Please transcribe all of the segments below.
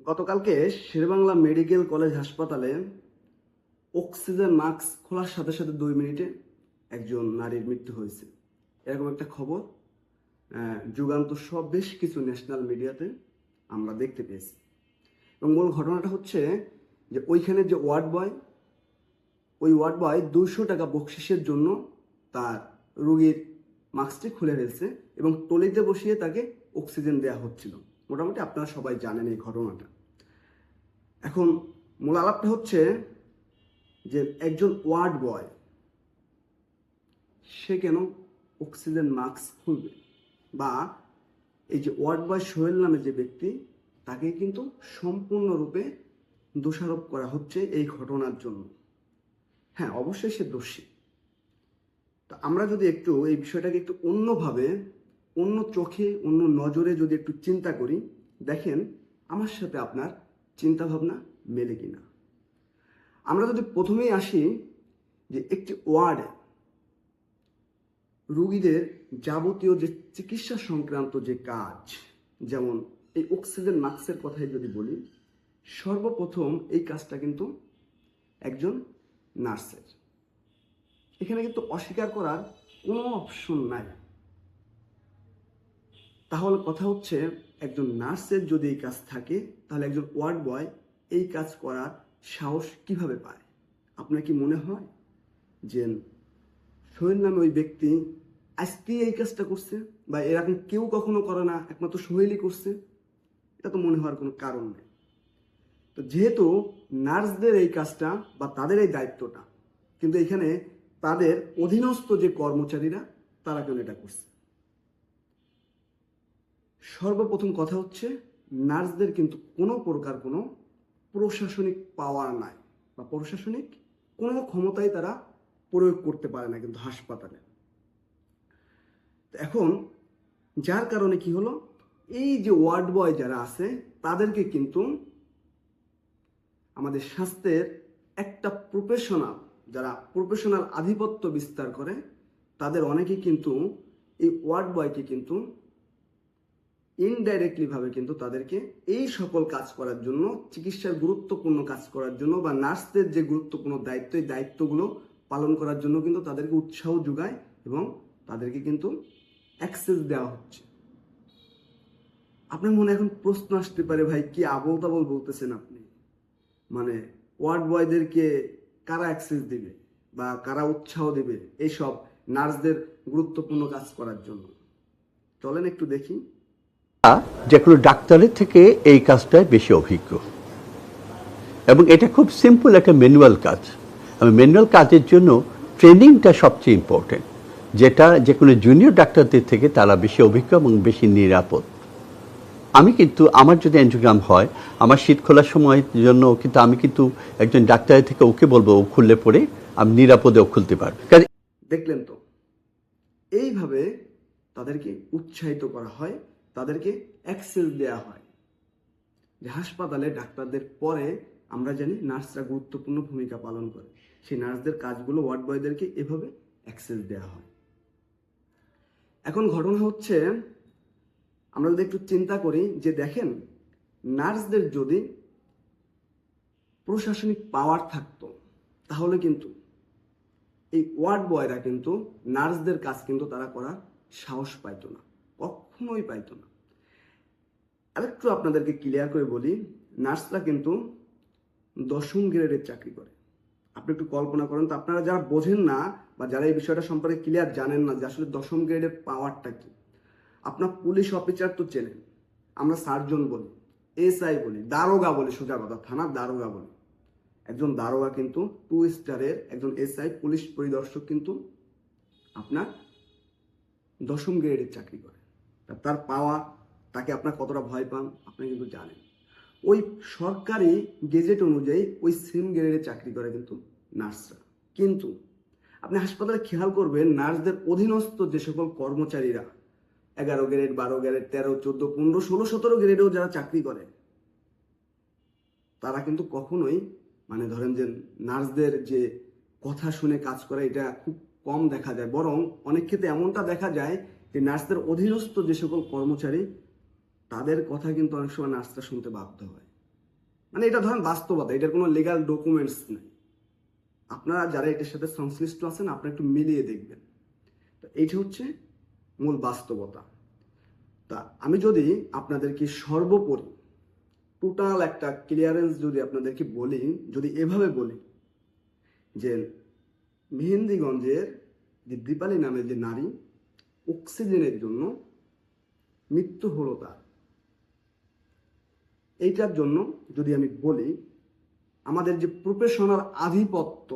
গতকালকে Sherebangla medical college হাসপাতালে oxygen mask খোলার সাথে সাথে 2 মিনিটে একজন নারীর মৃত্যু হয়েছে, এরকম একটা খবর যুগান্তর সহ বেশ কিছু ন্যাশনাল মিডিয়াতে আমরা দেখতে পেয়েছি। এবং মূল ঘটনাটা হচ্ছে যে ওইখানে যে ওয়ার্ড বয় 200 টাকা বকশিসের জন্য তার রোগীর মাস্কটি খুলে ফেলছে এবং টলিতে বসিয়ে তাকে অক্সিজেন দেওয়া হচ্ছিল। মোটামুটি আপনারা সবাই জানেন এই ঘটনাটা। এখন মূল আলাপটা হচ্ছে যে একজন ওয়ার্ড বয় সে কেন অক্সিজেন মাস্ক খুলবে, বা এই যে ওয়ার্ড বয় সোহেল নামে যে ব্যক্তি তাকে কিন্তু সম্পূর্ণরূপে দোষারোপ করা হচ্ছে এই ঘটনার জন্য। হ্যাঁ, অবশ্যই সে দোষী। তো আমরা যদি একটু এই বিষয়টাকে একটু অন্যভাবে, অন্য চোখে, অন্য নজরে যদি একটু চিন্তা করি, দেখেন আমার সাথে আপনার চিন্তা ভাবনা মেলে কিনা। আমরা যদি প্রথমেই আসি যে একটি ওয়ার্ডে রোগীদের যাবতীয় যে চিকিৎসা সংক্রান্ত যে কাজ, যেমন এই অক্সিজেন মাস্কের কথাই যদি বলি, সর্বপ্রথম এই কাজটা কিন্তু একজন নার্সের। এখানে কিন্তু অস্বীকার করার কোনো অপশন নাই। তাহলে কথা হচ্ছে একজন নার্সের যদি এই কাজ থাকে, তাহলে একজন ওয়ার্ড বয় এই কাজ করার সাহস কিভাবে পায়? আপনার কি মনে হয় যে সোহেল নামে ওই ব্যক্তি আজকেই এই কাজটা করছে, বা এরকম কেউ কখনো করে না, একমাত্র সোহেলই করছে? এটা তো মনে হওয়ার কোনো কারণ নেই। তো যেহেতু নার্সদের এই কাজটা বা তাদের এই দায়িত্বটা, কিন্তু এখানে তাদের অধীনস্থ যে কর্মচারীরা তারা কেন এটা করছে? সর্বপ্রথম কথা হচ্ছে নার্সদের কিন্তু কোনো প্রকার কোনো প্রশাসনিক পাওয়ার নাই, বা প্রশাসনিক কোনো ক্ষমতাই তারা প্রয়োগ করতে পারে না কিন্তু হাসপাতালে। এখন যার কারণে কি হলো, এই যে ওয়ার্ড বয় যারা আছে তাদেরকে কিন্তু আমাদের স্বাস্থ্যের একটা যারা প্রফেশনাল আধিপত্য বিস্তার করে, তাদের অনেকেই কিন্তু এই ওয়ার্ড বয়কে কিন্তু ইনডাইরেক্টলি ভাবে কিন্তু তাদেরকে এই সকল কাজ করার জন্য, চিকিৎসার গুরুত্বপূর্ণ কাজ করার জন্য, বা নার্সদের যে গুরুত্বপূর্ণ দায়িত্ব, এই দায়িত্বগুলো পালন করার জন্য কিন্তু তাদেরকে উৎসাহ যোগায় এবং তাদেরকে কিন্তু অ্যাক্সেস দেওয়া হচ্ছে। আপনার মনে এখন প্রশ্ন আসতে পারে, ভাই কি আবোল তাবোল বলতেছেন আপনি? মানে ওয়ার্ড বয়দেরকে কারা অ্যাক্সেস দিবে বা কারা উৎসাহ দেবে এইসব নার্সদের গুরুত্বপূর্ণ কাজ করার জন্য? চলেন একটু দেখি। যে কোনো ডাক্তারের থেকে এই কাজটায় বেশি অভিজ্ঞ, এবং এটা খুব সিম্পল একটা ম্যানুয়াল কাজ। ম্যানুয়াল কাজের জন্য ট্রেনিংটা সবচেয়ে ইম্পর্টেন্ট, যেটা যে কোনো জুনিয়র ডাক্তারদের থেকে তারা বেশি অভিজ্ঞ এবং বেশি নিরাপদ। আমি কিন্তু আমার যদি অ্যাঞ্জিওগ্রাম হয়, আমার শীত খোলার সময়ের জন্য কিন্তু আমি কিন্তু একজন ডাক্তারের থেকে ওকে বলবো ও খুললে পরে আমি নিরাপদে ও খুলতে পারবো। দেখলেন তো, এইভাবে তাদেরকে উৎসাহিত করা হয়, তাদেরকে অ্যাক্সেস দেওয়া হয়। যে হাসপাতালে ডাক্তারদের পরে আমরা জানি নার্সরা গুরুত্বপূর্ণ ভূমিকা পালন করে, সেই নার্সদের কাজগুলো ওয়ার্ড বয়দেরকে এভাবে অ্যাক্সেস দেওয়া হয়। এখন ঘটনা হচ্ছে, আমরা যদি একটু চিন্তা করি যে দেখেন, নার্সদের যদি প্রশাসনিক পাওয়ার থাকতো, তাহলে কিন্তু এই ওয়ার্ড বয়রা কিন্তু নার্সদের কাজ কিন্তু তারা করার সাহস পাইতো না, কখনোই পাইতো না। আরেকটু আপনাদেরকে ক্লিয়ার করে বলি, নার্সরা কিন্তু 10ম গ্রেডের চাকরি করে। আপনি একটু কল্পনা করেন তো, আপনারা যারা বোঝেন না বা যারা এই বিষয়টা সম্পর্কে ক্লিয়ার জানেন না যে আসলে 10ম গ্রেডের পাওয়ারটা কি, আপনার পুলিশ অফিসার তো চেনেন, আমরা সার্জন বলি, এসআই বলি, দারোগা বলি, সোজা কথা থানার দারোগা বলি। একজন দারোগা কিন্তু 2 স্টারের, একজন এসআই পুলিশ পরিদর্শক কিন্তু আপনার 10ম গ্রেডের চাকরি করে। তার পাওয়া, তাকে আপনার কতটা ভয় পান আপনি কিন্তু জানেন। ওই সরকারি গেজেট অনুযায়ী ওই সেম গ্রেডে চাকরি করে কিন্তু নার্সরা। কিন্তু আপনি হাসপাতালে খেয়াল করবেন, নার্সদের অধীনস্থ যে সকল কর্মচারীরা 11 গ্রেড, 12 গ্রেড, 13, 14, 15, 16, 17 গ্রেডেও যারা চাকরি করে, তারা কিন্তু কখনোই ধরেন যে নার্সদের যে কথা শুনে কাজ করে এটা খুব কম দেখা যায়। বরং অনেক ক্ষেত্রে এমনটা দেখা যায় যে নার্সদের অধীনস্থ যে সকল কর্মচারী, তাদের কথা কিন্তু অনেক সময় নার্সরা শুনতে বাধ্য হয়। মানে এটা ধরেন বাস্তবতা, এটার কোনো লিগ্যাল ডকুমেন্টস নেই। আপনারা যারা এটার সাথে সংশ্লিষ্ট আছেন আপনারা একটু মিলিয়ে দেখবেন। তো এইটা হচ্ছে মূল বাস্তবতা। তা আমি যদি আপনাদেরকে সর্বোপরি টোটাল একটা ক্লিয়ারেন্স যদি আপনাদেরকে বলি, যদি এভাবে বলি যে মেহেন্দিগঞ্জের যে দীপালি নামে যে নারী অক্সিজেনের জন্য মৃত্যু হলো তার, এইটার জন্য যদি আমি বলি আমাদের যে প্রফেশনাল আধিপত্য,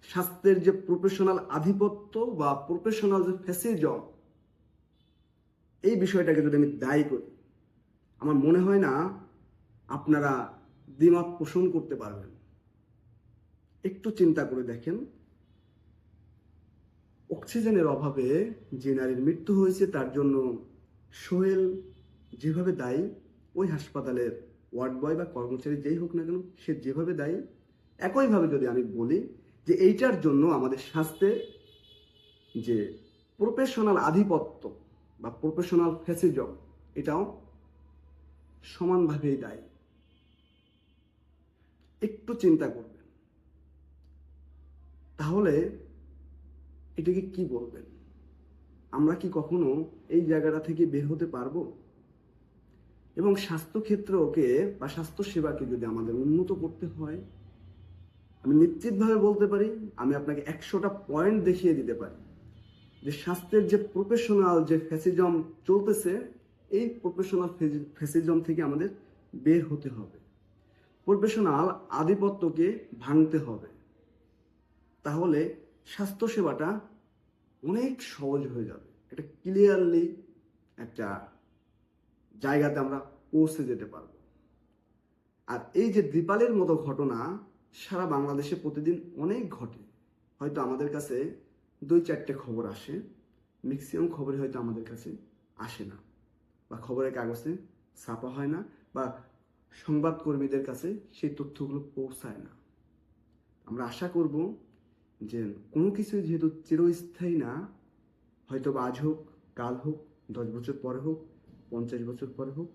স্বাস্থ্যের যে প্রফেশনাল আধিপত্য বা প্রফেশনাল যে ফ্যাসিজম, এই বিষয়টাকে যদি আমি দায়ী করি, আমার মনে হয় না আপনারা দ্বিমত পোষণ করতে পারবেন। একটু চিন্তা করে দেখেন, অক্সিজেনের অভাবে যে নারীর মৃত্যু হয়েছে তার জন্য সোহেল যেভাবে দায়ী, ওই হাসপাতালের ওয়ার্ড বয় বা কর্মচারী যেই হোক না কেন সে যেভাবে দায়ী, একইভাবে যদি আমি বলি যে এইটার জন্য আমাদের স্বাস্থ্যের যে প্রফেশনাল আধিপত্য বা প্রফেশনাল ফ্যাসিজম, এটাও সমানভাবেই দায়ী। একটু চিন্তা করবেন, তাহলে এটাকে কি বলবেন? আমরা কি কখনো এই জায়গাটা থেকে বের হতে পারবো? এবং স্বাস্থ্যক্ষেত্রকে বা স্বাস্থ্য সেবাকে যদি আমাদের উন্নত করতে হয়, আমি নিশ্চিতভাবে বলতে পারি, আমি আপনাকে 100টা পয়েন্ট দেখিয়ে দিতে পারি যে স্বাস্থ্যের যে প্রফেশনাল যে ফ্যাসিজম চলতেছে, এই প্রফেশনাল ফ্যাসিজম থেকে আমাদের বের হতে হবে, প্রফেশনাল আধিপত্যকে ভাঙতে হবে। তাহলে স্বাস্থ্যসেবাটা অনেক সহজ হয়ে যাবে। এটা ক্লিয়ারলি একটা জায়গাতে আমরা পৌঁছে যেতে পারবো। আর এই যে দীপালির মতো ঘটনা সারা বাংলাদেশে প্রতিদিন অনেক ঘটে। হয়তো আমাদের কাছে 2-4টে খবর আসে, ম্যাক্সিমাম খবরই হয়তো আমাদের কাছে আসে না, বা খবরের কাগজে ছাপা হয় না, বা সংবাদকর্মীদের কাছে সেই তথ্যগুলো পৌঁছায় না। আমরা আশা করব যে কোনো কিছু যেহেতু চিরস্থায়ী না, হয়তো বা আজ হোক, কাল হোক, 10 বছর পরে হোক, 50 বছর পরে হোক,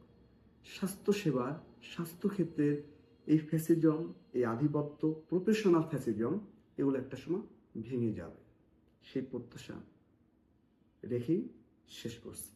স্বাস্থ্যসেবার, স্বাস্থ্যক্ষেত্রের এই ফ্যাসিজম, এই আধিপত্য, প্রফেশনাল ফ্যাসিজম, এগুলো একটা সময় ভেঙে যাবে। সেই প্রত্যাশা রেখেই শেষ করছি।